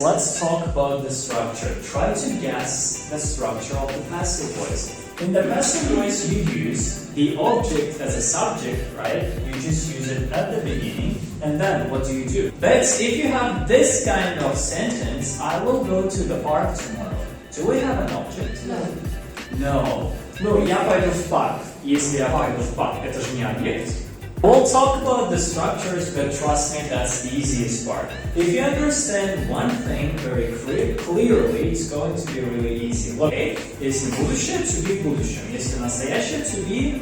let's talk about the structure. Try to guess the structure of the passive voice. In the passive voice, you use the object as a subject, right? You just use it at the beginning, and then what do? But if you have this kind of sentence, I will go to the park tomorrow. Do we have an object? No. No. Ну, я пойду в парк. Если я пойду в парк, это же не объект. We'll talk about the structures, but trust me, that's the easiest part. If you understand one thing very clearly, it's going to be really easy. Look, okay? Если будущее, to be будущем. Если настоящее, to be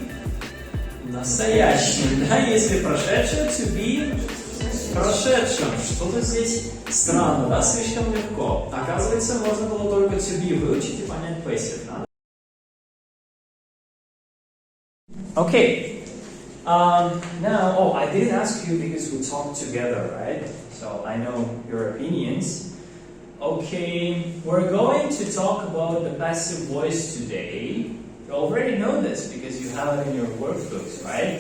настоящим. Да? Если прошедшее, to be прошедшим. Что-то здесь странно, да? Слишком легко. Оказывается, можно было только to be выучить и понять passive. Да? Okay. Now, I didn't ask you because we talked together, right? So I know your opinions. Okay, we're going to talk about the passive voice today. You already know this because you have it in your workbooks, right?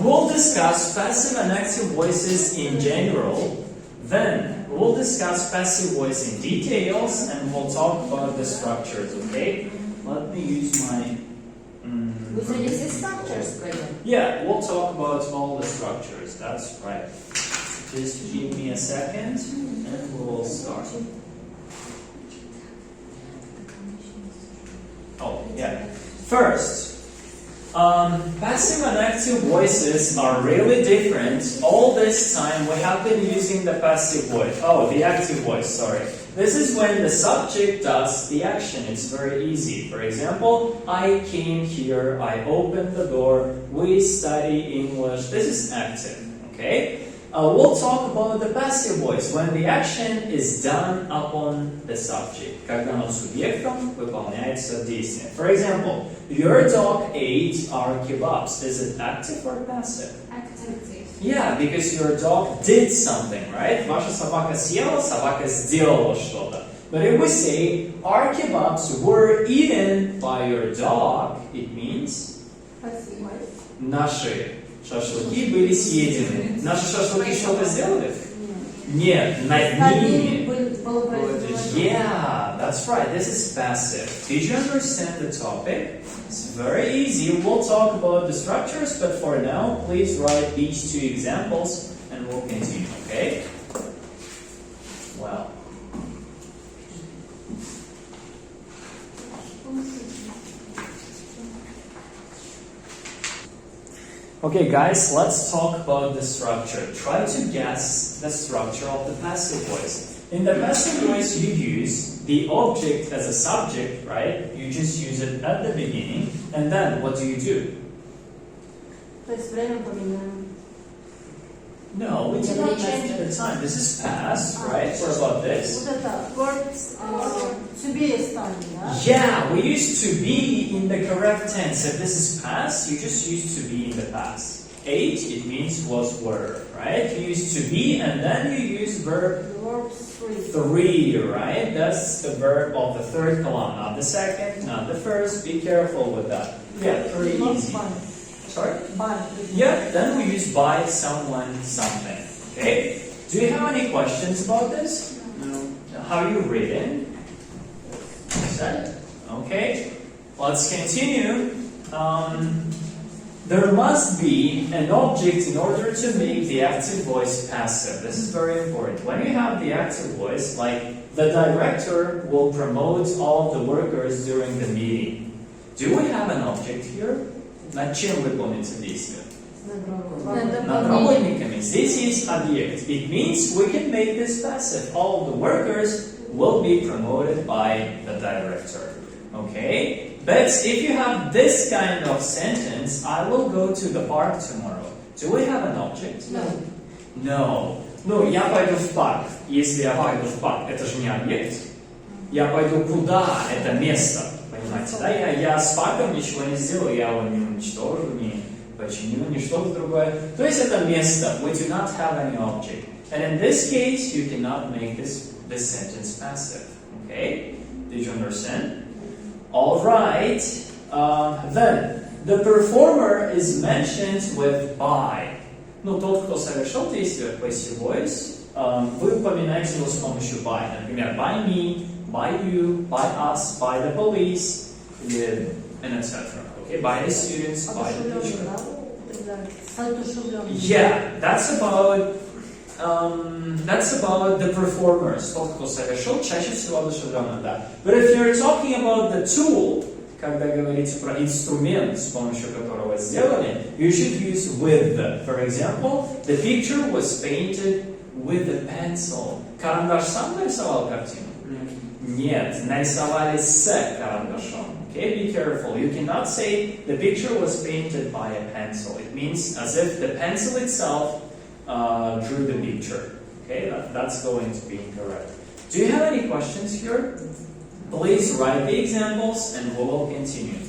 We'll discuss passive and active voices in general. Then we'll discuss passive voice in details, and we'll talk about the structures, okay? Let me use my... With the structures, Yeah, we'll talk about all the structures, that's right. Just give me a second and we'll start. Oh, yeah. First, passive and active voices are really different. All this time we have been using the passive voice. Oh, the active voice, sorry. This is when the subject does the action. It's very easy. For example, I came here, I opened the door, we study English. This is active, okay? We'll talk about the passive voice, when the action is done upon the subject. Когда над субъектом выполняется действие. For example, your dog ate our kebabs. Is it active or passive? Active. Yeah, because your dog did something, right? Ваша собака съела, собака сделала что-то. But if we say, our kebabs were eaten by your dog, it means наши шашлыки были съедены. Наши шашлыки что-то сделали? Нет, над ними. Yeah, that's right. This is passive. Did you understand the topic? It's very easy. We'll talk about the structures, but for now, please write these two examples and we'll continue, okay? Well. Okay, guys, let's talk about the structure. Try to guess the structure of the passive voice. In the passive voice, you use the object as a subject, right? You just use it at the beginning, and then what do? No, we do not change the time. This is past, right? What about this? Yeah, we use to be in the correct tense. If this is past, you just use to be in the past. Ate, it means was, were, right? You use to be, and then you use verb 3, right? That's the verb of the third column, not the second, not the first. Be careful with that. Yeah, pretty easy. Sorry? By. Yeah, then we use by, someone, something. Okay? Do you have any questions about this? No. How are you reading? Set? Okay. Let's continue. There must be an object in order to make the active voice passive. This is very important. When you have the active voice, like the director will promote all of the workers during the meeting. Do we have an object here? Над чем выполнится действие? Над работниками. Здесь есть объект. It means we can make this passive. All the workers will be promoted by the director. Okay? But if you have this kind of sentence, I will go to the park tomorrow. Do we have an object? No. No. Ну, я пойду в парк. Если я пойду в парк, это же не объект. Я пойду куда? Это место. Понимаете, да? Я с парком ничего не сделаю, я его не уничтожу, не починю, не что-то другое. То есть это место. We do not have any object. And in this case, you cannot make this sentence passive. Okay? Did you understand? Alright. Then, the performer is mentioned with by. Ну, тот, кто совершил действие, passive voice, вы упоминаете его с помощью by. Например, by me, by you, by us, by the police, and etc. Okay, by the students, by the teacher. Yeah, that's about the performers. Тот, кто совершил, чаще всего одушевленно, да. But if you're talking about the tool, когда говорите про инструмент, с помощью которого сделали, you should use with. For example, the picture was painted with a pencil. Карандаш сам нарисовал картину? Нет, нарисовали с карандашом. Okay, be careful. You cannot say the picture was painted by a pencil. It means as if the pencil itself drew the picture. Okay, that's going to be incorrect. Do you have any questions here? Please write the examples and we will continue.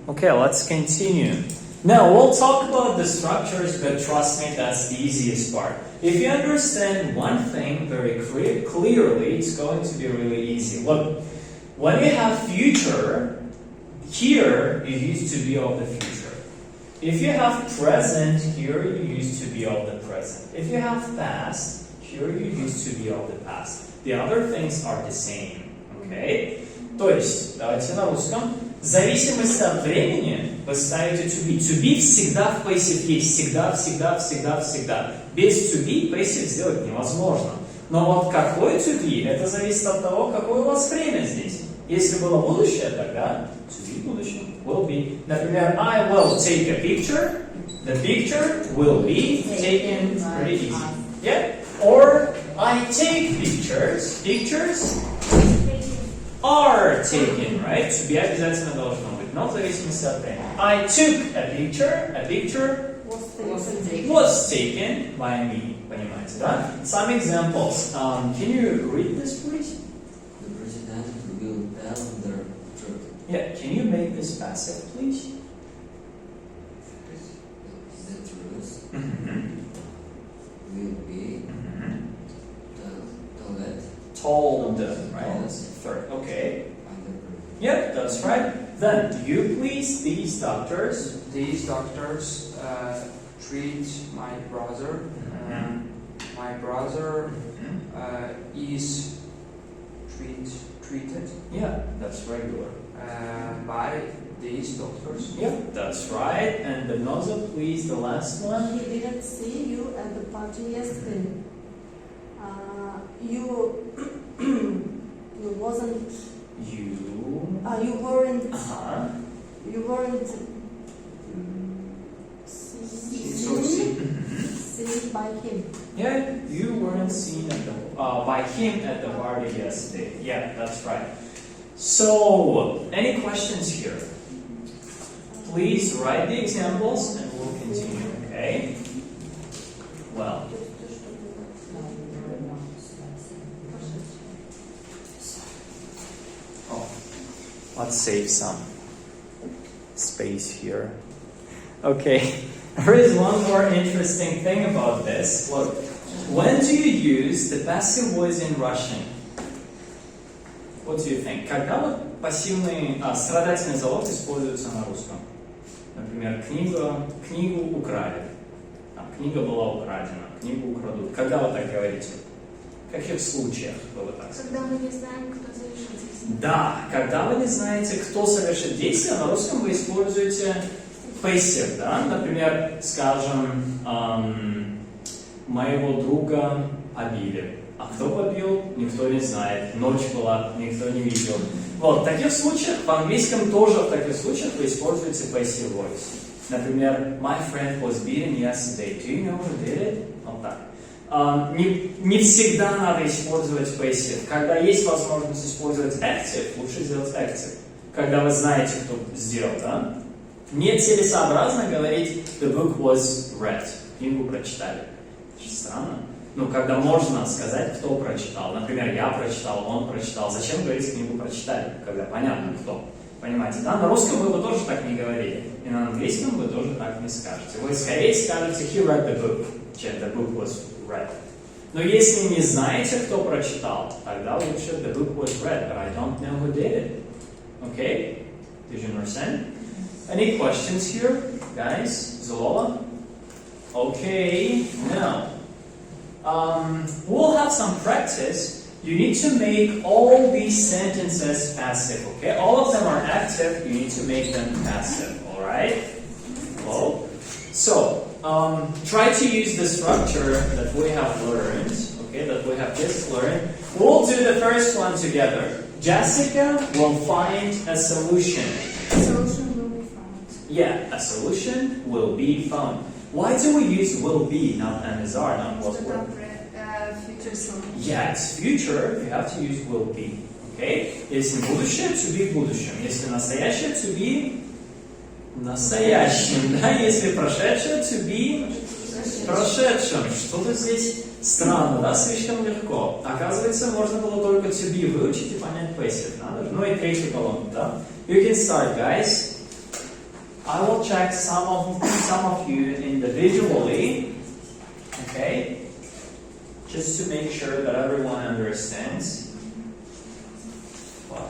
Okay, let's continue. Now, we'll talk about the structures, but trust me, that's the easiest part. If you understand one thing very clearly, it's going to be really easy. Look, when you have future, here you use to be of the future. If you have present, here you use to be of the present. If you have past, here you use to be of the past. The other things are the same. Okay? То есть, давайте на русском. В зависимости от времени вы ставите to be. To be всегда в passive есть. Всегда, всегда, всегда, всегда. Без to be passive сделать невозможно. Но вот какой to be, это зависит от того, какое у вас время здесь. Если было будущее, тогда to be будущее will be. Например, I will take a picture. The picture will be taken pretty easy. Yeah? Or I take pictures. Pictures are taken, right? To be обязательно должно быть, но в зависимости от времени. I took a picture was taken by me. Понимаете, да? Some examples. Can you read this, please? The president will tell the truth. Yeah, can you make this passive, please? The truth Mm-hmm. will be Told, right? Told. Third, okay. by the president. Yep, that's right. Then, you please, these doctors. These doctors treat my brother. My brother is treated Yeah, that's regular. by these doctors. Yep, that's right. And another, please, the last one. He didn't see you at the party yesterday. You wasn't. You weren't. Uh-huh. You weren't seen by him. Yeah, you weren't seen at by him at the party yesterday. Yeah, that's right. So, any questions here? Please write the examples and we'll continue, okay? Well, let's save some space here. Okay, there is one more interesting thing about this. Look, when do you use the passive voice in Russian? What do you think? Когда вот пассивный, страдательный залог используется на русском? Например, книгу украли. Книга была украдена, книгу украдут. Когда вы так говорите? В каких случаях вы так сказали? Когда мы не знаем, кто совершил действие. Да, когда вы не знаете, кто совершит действие, на русском вы используете passive, да? Например, скажем, моего друга побили. А кто побил, никто не знает. Ночь была, никто не видел. Вот, в таких случаях, в английском тоже в таких случаях вы используете passive voice. Например, my friend was beaten yesterday. Do you know who did it? Вот так. Не всегда надо использовать passive. Когда есть возможность использовать active, лучше сделать active. Когда вы знаете, кто сделал, да? Нецелесообразно говорить the book was read. Книгу прочитали. Это же странно. Ну, когда можно сказать, кто прочитал. Например, я прочитал, он прочитал. Зачем говорить книгу прочитали, когда понятно, кто? Понимаете, да? На русском вы бы тоже так не говорили. И на английском вы тоже так не скажете. Вы скорее скажете he read the book, чем the book was read. Но если не знаете, кто прочитал, тогда лучше the book was read, but I don't know who did it. Okay? Did you understand? Any questions here, guys? Zola? Okay, now we'll have some practice. You need to make all these sentences passive, okay? All of them are active, you need to make them passive, alright? Well, so, try to use the structure that we have learned, okay, that we have just learned. We'll do the first one together. Jessica will find a solution. A solution will be found. Yeah, a solution will be found. Why do we use will be, not MSR, not was Что were? там future solution? Yeah, it's future, you have to use will be. Okay? Если будущее, to be в будущем. Если настоящее, to be настоящим. Да? Если прошедшее, to be прошедшим. Что-то здесь странно, да? Слишком легко. Оказывается, можно было только to be выучить и понять passive. Надо же. Ну и третью колонку, да? You can start, guys. I will check some of you individually, okay, just to make sure that everyone understands. Wow.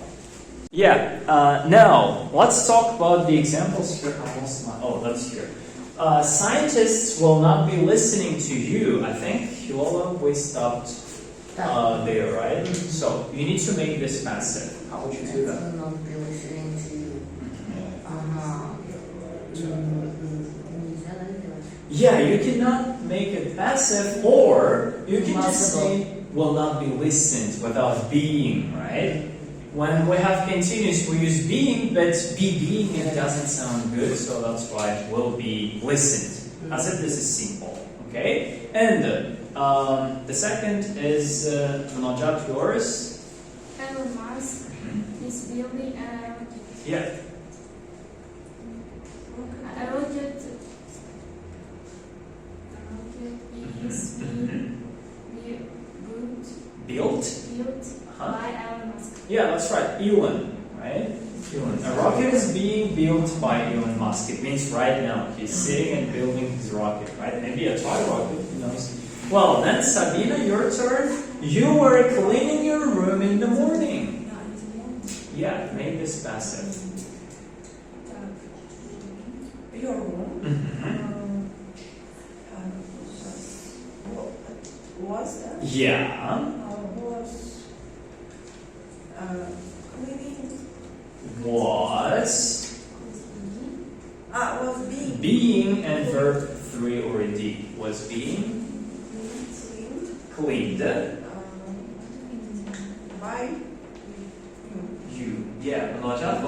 Yeah. Now let's talk about the examples here. I lost my. Oh, that's here. Scientists will not be listening to you. I think Yola, we stopped there, right? So you need to make this passive. How would you do that? Will not be listening to you. Yeah, you cannot make it passive, or you can just say will not be listened without being, right? When we have continuous, we use being, but be being it doesn't sound good, so that's why it will be listened. As if this is simple, okay? And the second is not just yours. Elon Musk is building a rocket. Yeah. A rocket is being built by Elon Musk. Yeah, that's right. Elon, right? Elon. A rocket is being built by Elon Musk. It means right now he's sitting and building his rocket, right? Maybe a toy rocket, who knows? Well, then Sabina, your turn. You were cleaning your room in the morning. Yeah, make this passive. Your room was Yeah. was cleaning. Was Was being being and verb 3 already. Was being cleaned cleaned. by You. Yeah, well done.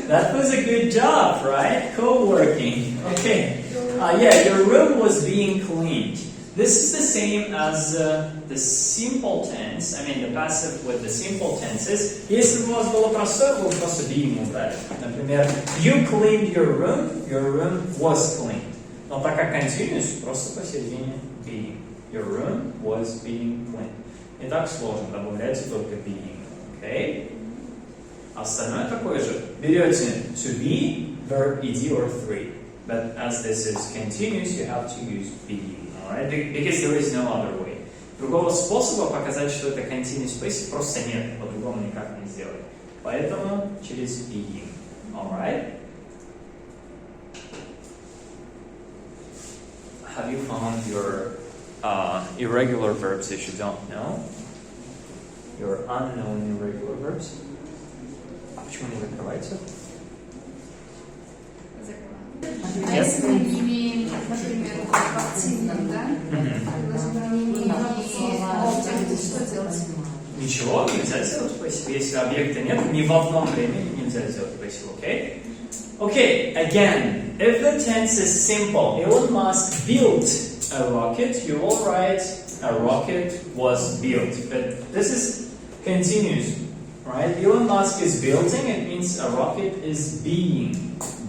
That was a good job, right? Co-working. Okay. Yeah, your room was being cleaned. This is the same as the simple tense. I mean, the passive with the simple tenses. Если бы у вас было простое, вы бы просто being убрали. Например, you cleaned your room was cleaned. Но так как continuous, просто посередине being. Your room was being cleaned. Не так сложно, добавляйте только being. Okay? Остальное такое же. Берете to be, verb ed or 3. But as this is continuous, you have to use being. Alright? Because there is no other way. Другого способа показать, что это continuous passive просто нет. По-другому никак не сделать. Поэтому через being. Alright? Have you found your irregular verbs if you don't know? Your unknown irregular verbs? А почему не закрывается? А если мы не имеем, например, в активном, да? Предложение объекта, что делать? Ничего, нельзя сделать passive. Если объекта нет, ни в одном времени нельзя сделать passive, okay? Okay, again, if the tense is simple, Elon Musk built a rocket, you will write a rocket was built. But this is continuous, right? Elon Musk is building, it means a rocket is being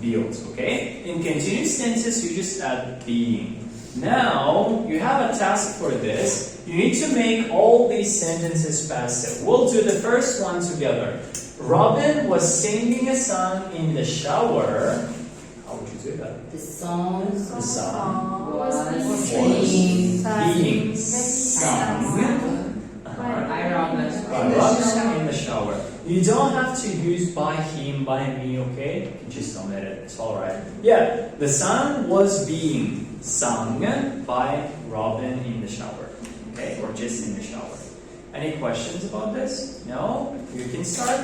built, okay? In continuous tenses, you just add being. Now, you have a task for this. You need to make all these sentences passive. We'll do the first one together. Robin was singing a song in the shower. How would you do that? The song The song Was being being sung by by Robin in the shower. You don't have to use by him, by me, okay? You can just omit it, it's alright. Yeah, the song was being sung by Robin in the shower. Okay, or just in the shower. Any questions about this? No? You can start.